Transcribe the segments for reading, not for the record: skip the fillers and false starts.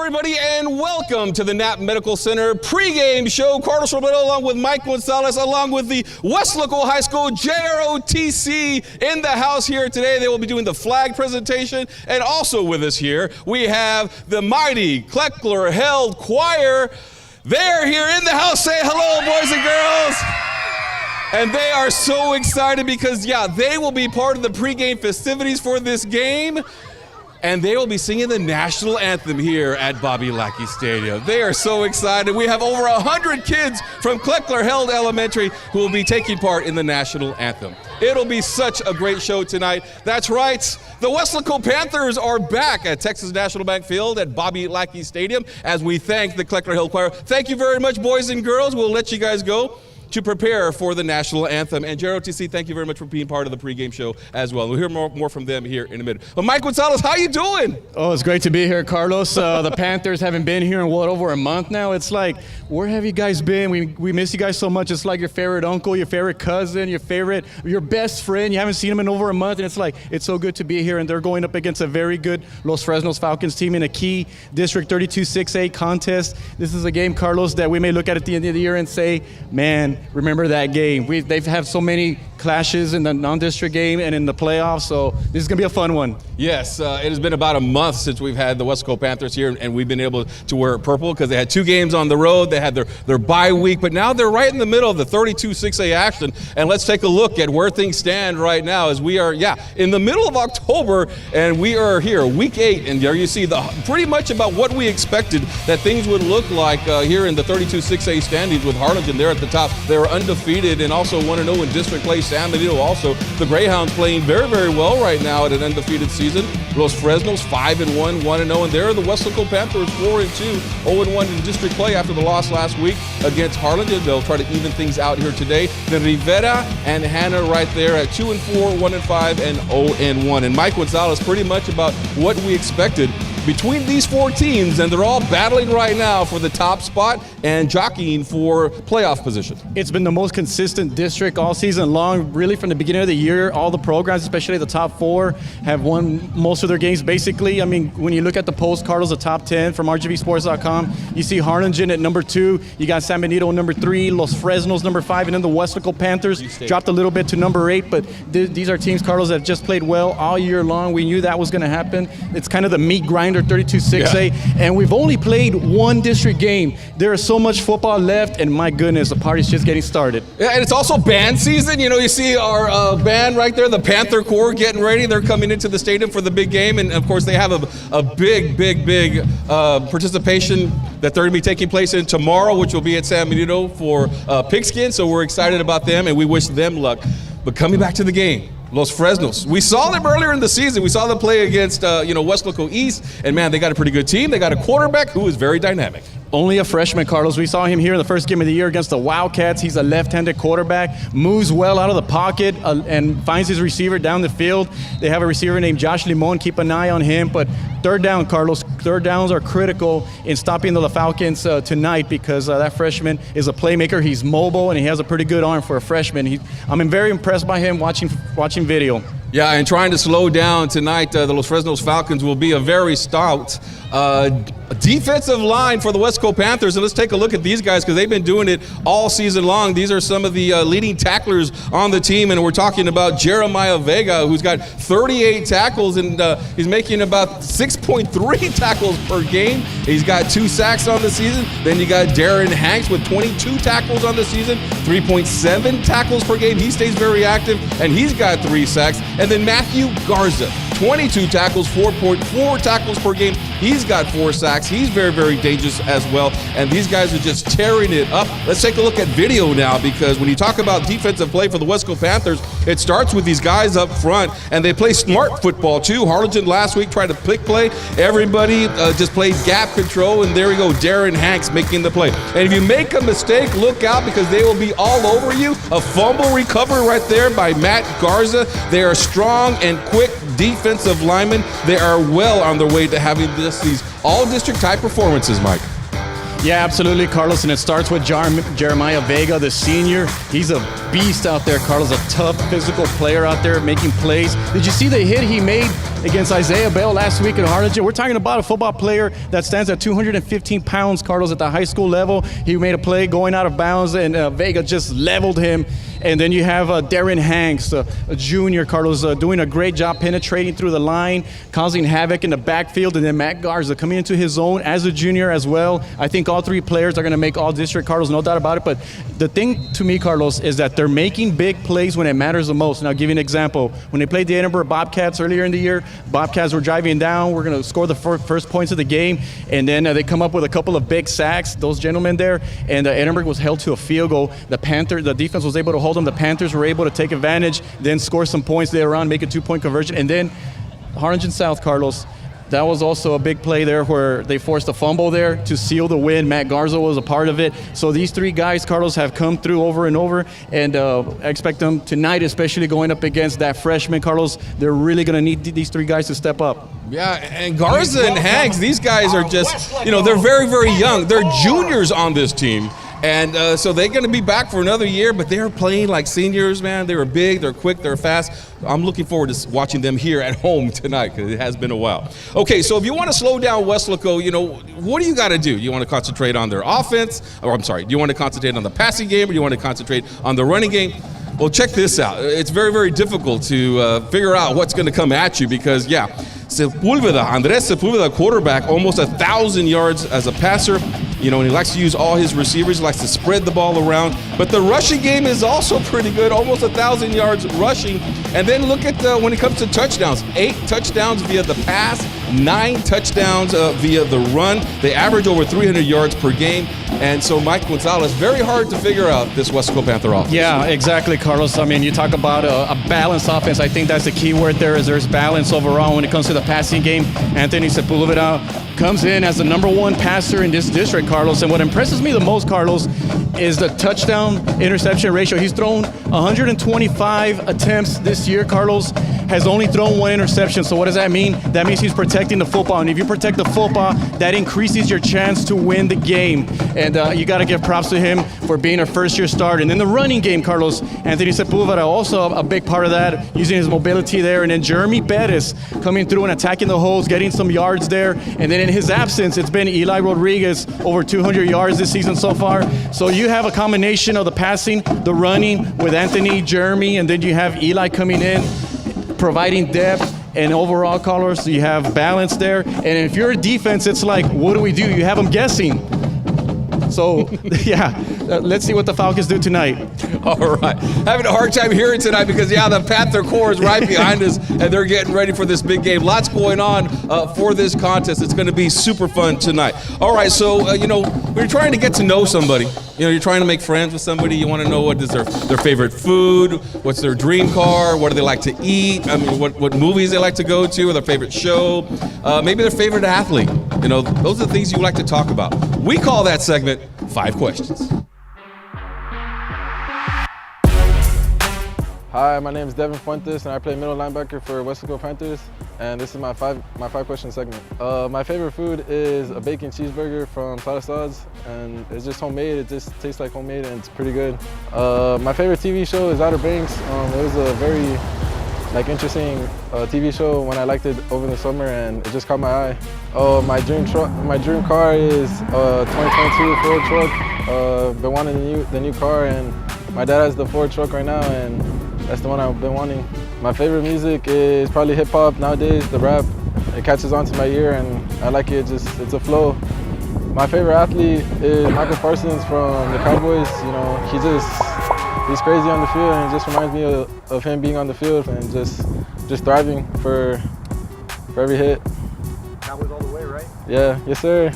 everybody, and welcome to the Knapp Medical Center pregame show. Carlos Robledo along with Mike Gonzalez, along with the Weslaco High School JROTC in the house here today. They will be doing the flag presentation, and also with us here, we have the mighty Kleckler Held Choir. They're here in the house. Say hello, boys and girls. And they are so excited because, they will be part of the pregame festivities for this game. And they will be singing the national anthem here at Bobby Lackey Stadium. They are so excited. We have over 100 kids from Kleckler Held Elementary who will be taking part in the national anthem. It'll be such a great show tonight. That's right. The Weslaco Panthers are back at Texas National Bank Field at Bobby Lackey Stadium as we thank the Kleckler Held Choir. Thank you very much, boys and girls. We'll let you guys go to prepare for the national anthem. And JROTC, thank you very much for being part of the pregame show as well. We'll hear more from them here in a minute. But Mike Gonzalez, how you doing? Oh, it's great to be here, Carlos. The Panthers haven't been here in over a month now. It's like, where have you guys been? We miss you guys so much. It's like your favorite uncle, your favorite cousin, your best friend. You haven't seen them in over a month, and it's like, it's so good to be here. And they're going up against a very good Los Fresnos Falcons team in a key District 32-6A contest. This is a game, Carlos, that we may look at the end of the year and say, man, remember that game. They've had so many clashes in the non-district game and in the playoffs, so this is going to be a fun one. Yes, it has been about a month since we've had the Weslaco Panthers here, and we've been able to wear purple because they had 2 games on the road. They had their bye week, but now they're right in the middle of the 32-6A action, and let's take a look at where things stand right now as we are, in the middle of October, and we are here, week 8, and there you see pretty much about what we expected that things would look like here in the 32-6A standings with Harlingen there at the top. They were undefeated and also 1-0 in district play. San Benito also. The Greyhounds playing very, very well right now at an undefeated season. Los Fresnos 5-1, 1-0, and there are the Weslaco Panthers 4-2, 0-1 in district play after the loss last week against Harlingen. They'll try to even things out here today. Then Rivera and Hannah right there at 2-4, 1-5, and 0-1. And Mike Gonzalez pretty much about what we expected between these 4 teams, and they're all battling right now for the top spot and jockeying for playoff position. It's been the most consistent district all season long, really from the beginning of the year. All the programs, especially the top 4, have won most of their games basically. I mean, when you look at the post, Carlos, the top 10 from RGVsports.com, you see Harlingen at number 2, you got San Benito number 3, Los Fresnos number 5, and then the Weslaco Panthers dropped a little bit to number 8, but these are teams, Carlos, that have just played well all year long. We knew that was going to happen. It's kind of the meat grinder 32-6A, and we've only played 1 district game. There is so much football left, and my goodness, the party's just getting started. Yeah, and it's also band season. You know, you see our band right there, the Panther Corps, getting ready. They're coming into the stadium for the big game, and of course they have a big participation that they're going to be taking place in tomorrow, which will be at San Benito for Pigskin, so we're excited about them, and we wish them luck. But coming back to the game, Los Fresnos. We saw them earlier in the season. We saw them play against, Weslaco East, and man, they got a pretty good team. They got a quarterback who is very dynamic. Only a freshman, Carlos. We saw him here in the first game of the year against the Wildcats. He's a left-handed quarterback, moves well out of the pocket and finds his receiver down the field. They have a receiver named Josh Limon. Keep an eye on him. But third down, Carlos, third downs are critical in stopping the Falcons tonight because that freshman is a playmaker. He's mobile, and he has a pretty good arm for a freshman. I'm very impressed by him watching video. Yeah, and trying to slow down tonight, the Los Fresnos Falcons will be a very stout defensive line for the Weslaco Panthers. And let's take a look at these guys because they've been doing it all season long. These are some of the leading tacklers on the team, and we're talking about Jeremiah Vega, who's got 38 tackles, and he's making about 6.3 tackles per game. He's got 2 sacks on the season. Then you got Darren Hanks with 22 tackles on the season, 3.7 tackles per game. He stays very active, and he's got 3 sacks. And then Matthew Garza, 22 tackles, 4.4 tackles per game. He's got 4 sacks. He's very, very dangerous as well. And these guys are just tearing it up. Let's take a look at video now, because when you talk about defensive play for the Weslaco Panthers, it starts with these guys up front, and they play smart football too. Harlingen last week tried to pick play. Everybody just played gap control, and there we go, Darren Hanks making the play. And if you make a mistake, look out, because they will be all over you. A fumble recovery right there by Matt Garza. They are strong and quick defensive linemen. They are well on their way to having these all-district type performances, Mike. Yeah, absolutely, Carlos, and it starts with Jeremiah Vega, the senior. He's a beast out there, Carlos, a tough physical player out there making plays. Did you see the hit he made against Isaiah Bell last week at Harlingen. We're talking about a football player that stands at 215 pounds, Carlos, at the high school level. He made a play going out of bounds, and Vega just leveled him. And then you have Darren Hanks, a junior, Carlos, doing a great job penetrating through the line, causing havoc in the backfield. And then Matt Garza coming into his own as a junior as well. I think all three players are going to make all district, Carlos, no doubt about it. But the thing to me, Carlos, is that they're making big plays when it matters the most. And I'll give you an example. When they played the Edinburgh Bobcats earlier in the year, Bobcats were driving down. We're going to score the first points of the game. And then they come up with a couple of big sacks, those gentlemen there. And Edinburgh was held to a field goal. The defense was able to hold them. The Panthers were able to take advantage, then score some points there on, make a 2-point conversion. And then Harlingen South, Carlos, that was also a big play there where they forced a fumble there to seal the win. Matt Garza was a part of it. So these three guys, Carlos, have come through over and over, and I expect them tonight, especially going up against that freshman, Carlos. They're really going to need these three guys to step up. Yeah, and Garza and Hanks, these guys are just, they're very, very young. They're juniors on this team. And so they're going to be back for another year, but they're playing like seniors, man. They were big, they're quick, they're fast. I'm looking forward to watching them here at home tonight because it has been a while. Okay, so if you want to slow down Weslaco, what do you got to do? You want to concentrate on their offense? Or do you want to concentrate on the passing game, or do you want to concentrate on the running game? Well, check this out. It's very, very difficult to figure out what's going to come at you because, Andres Sepulveda, quarterback, almost 1,000 yards as a passer. And he likes to use all his receivers, he likes to spread the ball around. But the rushing game is also pretty good, almost 1,000 yards rushing. And then look at when it comes to touchdowns. 8 touchdowns via the pass, 9 touchdowns via the run. They average over 300 yards per game. And so Mike Gonzalez, very hard to figure out this Weslaco Panther offense. Yeah, exactly, Carlos. I mean, you talk about a balanced offense. I think that's the key word there is there's balance overall when it comes to the passing game. Anthony Sepulveda comes in as the #1 passer in this district, Carlos. And what impresses me the most, Carlos, is the touchdown-interception ratio. He's thrown 125 attempts this year, Carlos, has only thrown 1 interception. So what does that mean? That means he's protecting the football. And if you protect the football, that increases your chance to win the game. And you got to give props to him for being a first-year starter. And then the running game, Carlos, Anthony Sepulveda, also a big part of that, using his mobility there. And then Jeremy Perez coming through and attacking the holes, getting some yards there. And then in his absence, it's been Eli Rodriguez, over 200 yards this season so far. So you have a combination of the passing, the running with Anthony, Jeremy, and then you have Eli coming in, providing depth and overall, Carlos, you have balance there. And if you're a defense, it's like, what do? You have them guessing. So, let's see what the Falcons do tonight. All right. Having a hard time hearing tonight because, the Panther Corps is right behind us, and they're getting ready for this big game. Lots going on for this contest. It's going to be super fun tonight. All right, so, when you're trying to get to know somebody, you're trying to make friends with somebody, you want to know what is their favorite food, what's their dream car, what do they like to eat, what movies they like to go to, or their favorite show, maybe their favorite athlete. Those are the things you like to talk about. We call that segment 5 Questions. Hi, my name is Devin Fuentes, and I play middle linebacker for Weslaco Panthers. And this is my five question segment. My favorite food is a bacon cheeseburger from Salasad's, and it's just homemade. It just tastes like homemade, and it's pretty good. My favorite TV show is Outer Banks. It was a very interesting TV show when I liked it over the summer, and it just caught my eye. My dream car is a 2022 Ford truck. Been wanting the new car, and my dad has the Ford truck right now, and that's the one I've been wanting. My favorite music is probably hip hop nowadays, the rap. It catches on to my ear, and I like it. It's a flow. My favorite athlete is Michael Parsons from the Cowboys. He's crazy on the field, and it just reminds me of him being on the field and just thriving for every hit. Cowboys all the way, right? Yeah, yes sir.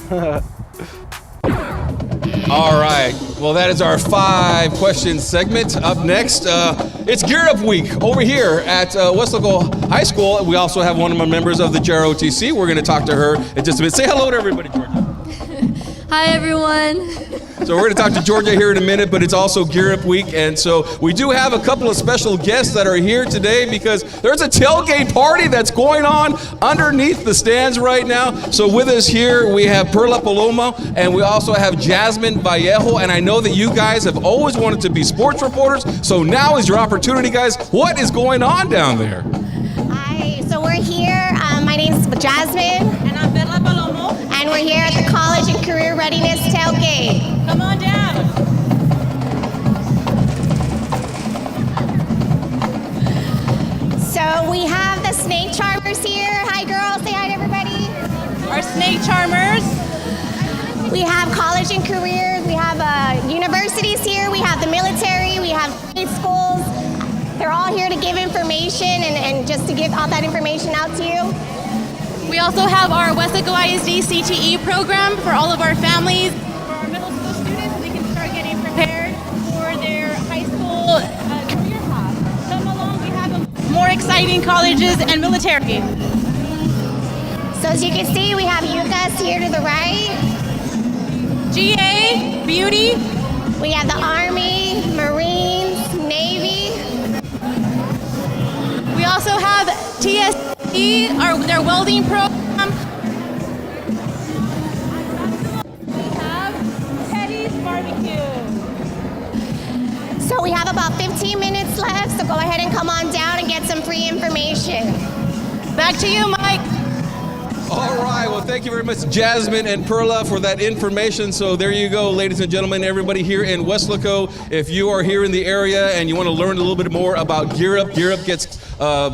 All right, well, that is our 5 questions segment. Up next, it's Gear Up Week over here at Weslaco High School. We also have one of my members of the JROTC. We're going to talk to her in just a minute. Say hello to everybody, Georgia. Hi, everyone. So we're going to talk to Georgia here in a minute, but it's also Gear Up Week, and so we do have a couple of special guests that are here today because there's a tailgate party that's going on underneath the stands right now. So with us here, we have Perla Paloma, and we also have Jasmine Vallejo, and I know that you guys have always wanted to be sports reporters, so now is your opportunity, guys. What is going on down there? So we're here readiness tailgate. Come on down. So we have the snake charmers here. Hi, girls. Say hi to everybody. Our snake charmers. We have college and careers. We have universities here. We have the military. We have state schools. They're all here to give information and just to give all that information out to you. We also have our Weslaco ISD CTE program for all of our families. For our middle school students, they can start getting prepared for their high school career path. Come along, we have more exciting colleges and military. So as you can see, we have UCAS here to the right. GA, beauty. We have the Army, Marines, Navy. We also have TSC, their welding program. We have Teddy's barbecue. So we have about 15 minutes left, so go ahead and come on down and get some free information. Back to you, Mike. All right. Well, thank you very much, Jasmine and Perla, for that information. So there you go, ladies and gentlemen, everybody here in Weslaco. If you are here in the area and you want to learn a little bit more about Gear Up gets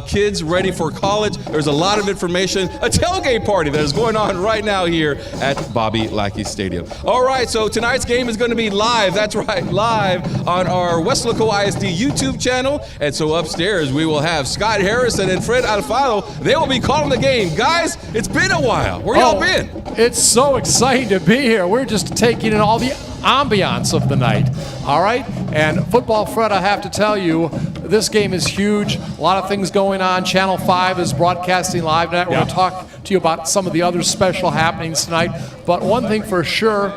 kids ready for college. There's a lot of information. A tailgate party that is going on right now here at Bobby Lackey Stadium. All right. So tonight's game is going to be live. That's right, live on our Weslaco ISD YouTube channel. And so upstairs we will have Scott Harrison and Fred Alfaro. They will be calling the game. Guys, it's been a while. Where y'all been? It's so exciting to be here. We're just taking in all the ambiance of the night. All right? And Football Fred, I have to tell you, this game is huge. A lot of things going on. Channel 5 is broadcasting live tonight. We're going to talk to you about some of the other special happenings tonight. But one thing for sure,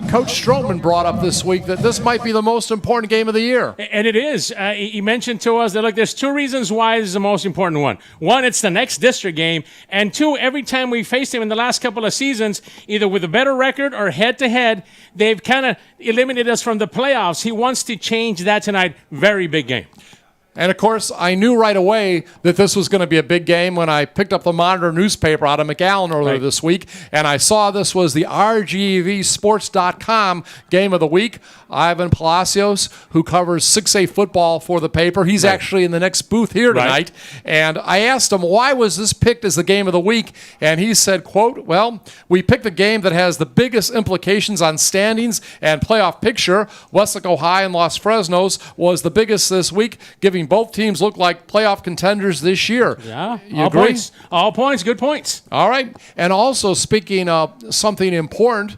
Coach Stroman brought up this week that this might be the most important game of the year. And it is. He mentioned to us that, look, there's two reasons why this is the most important one. One, it's the next district game. And two, every time we faced him in the last couple of seasons, either with a better record or head-to-head, they've kind of eliminated us from the playoffs. He wants to change that tonight. Very big game. And, of course, I knew right away that this was going to be a big game when I picked up the Monitor newspaper out of McAllen earlier this week, and I saw this was the RGVsports.com game of the week. Ivan Palacios, who covers 6A football for the paper, he's actually in the next booth here tonight. And I asked him, why was this picked as the game of the week? And he said, quote, well, we picked the game that has the biggest implications on standings and playoff picture. Weslaco High and Los Fresnos was the biggest this week, giving both teams look like playoff contenders this year. Yeah, you all agree? points. All points, good points. All right. And also, speaking of something important,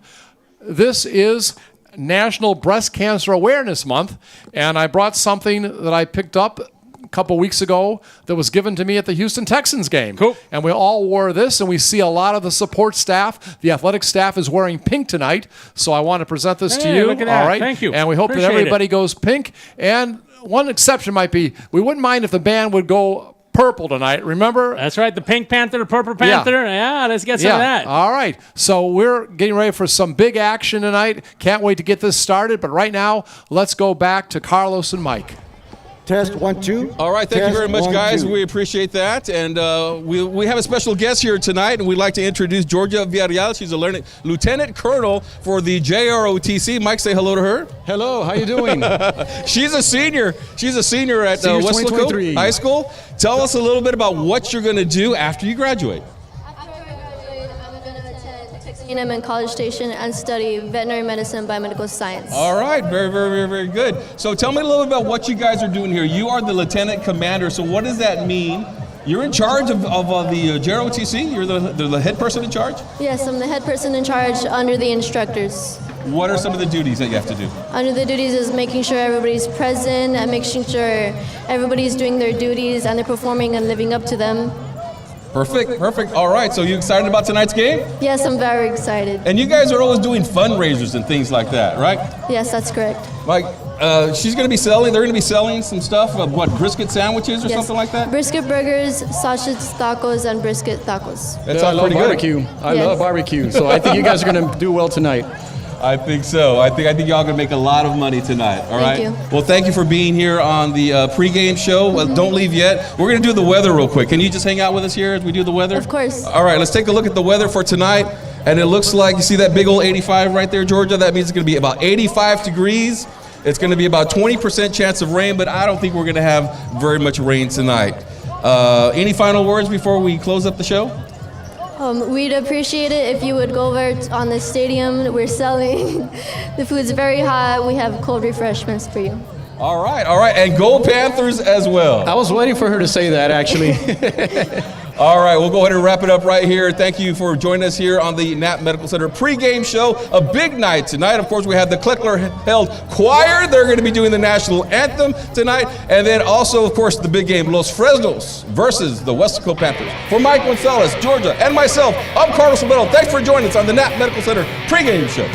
this is National Breast Cancer Awareness Month, and I brought something that I picked up a couple weeks ago that was given to me at the Houston Texans game. Cool. And we all wore this, and we see a lot of the support staff. The athletic staff is wearing pink tonight, so I want to present this to you. Look at that. All right. Thank you. And we hope Appreciate that everybody it. goes pink. And one exception might be, we wouldn't mind if the band would go purple tonight. Remember? That's right. The Pink Panther, the Purple Panther. Yeah, let's get some of that. All right. So we're getting ready for some big action tonight. Can't wait to get this started. But right now, let's go back to Carlos and Mike. Test 1 2. All right, thank you very much, guys. We appreciate that. And we have a special guest here tonight, and we'd like to introduce Georgia Villarreal. She's a lieutenant colonel for the JROTC. Mike, say hello to her. Hello, how you doing? She's a senior. She's a senior at Senior Weslaco 2023. High School. Tell us a little bit about what you're going to do after you graduate. After I graduate, I'm going to attend Texas A&M and College Station and study veterinary medicine, biomedical science. All right, very, very, very, very good. So tell me a little bit about what you guys are doing here. You are the lieutenant commander, so what does that mean? You're in charge of the JROTC? You're the head person in charge? Yes, I'm the head person in charge under the instructors. What are some of the duties that you have to do? Under the duties is making sure everybody's present and making sure everybody's doing their duties and they're performing and living up to them. Perfect, perfect. All right, so you excited about tonight's game? Yes, I'm very excited. And you guys are always doing fundraisers and things like that, right? Yes, that's correct. Like, she's going to be selling, they're going to be selling some stuff, what, brisket sandwiches or Yes. something like that? Brisket burgers, sausage tacos, and brisket tacos. That I sounds love pretty good. barbecue. I Yes. love barbecue. So I think you guys are going to do well tonight. I think so. I think y'all gonna make a lot of money tonight. All right. Thank you. Well, thank you for being here on the pregame show. Don't leave yet. We're gonna do the weather real quick. Can you just hang out with us here as we do the weather? Of course. All right. Let's take a look at the weather for tonight. And it looks like, you see that big old 85 right there, Georgia? That means it's going to be about 85 degrees. It's going to be about 20% chance of rain, but I don't think we're going to have very much rain tonight. Any final words before we close up the show? We'd appreciate it if you would go over on the stadium. We're selling. The food's very hot. We have cold refreshments for you. All right. And go Panthers as well. I was waiting for her to say that, actually. All right, we'll go ahead and wrap it up right here. Thank you for joining us here on the Knapp Medical Center pregame show. A big night tonight. Of course, we have the Kleckler-held choir. They're going to be doing the national anthem tonight. And then also, of course, the big game, Los Fresnos versus the Weslaco Panthers. For Mike Gonzalez, Georgia, and myself, I'm Carlos Robledo. Thanks for joining us on the Knapp Medical Center pregame show.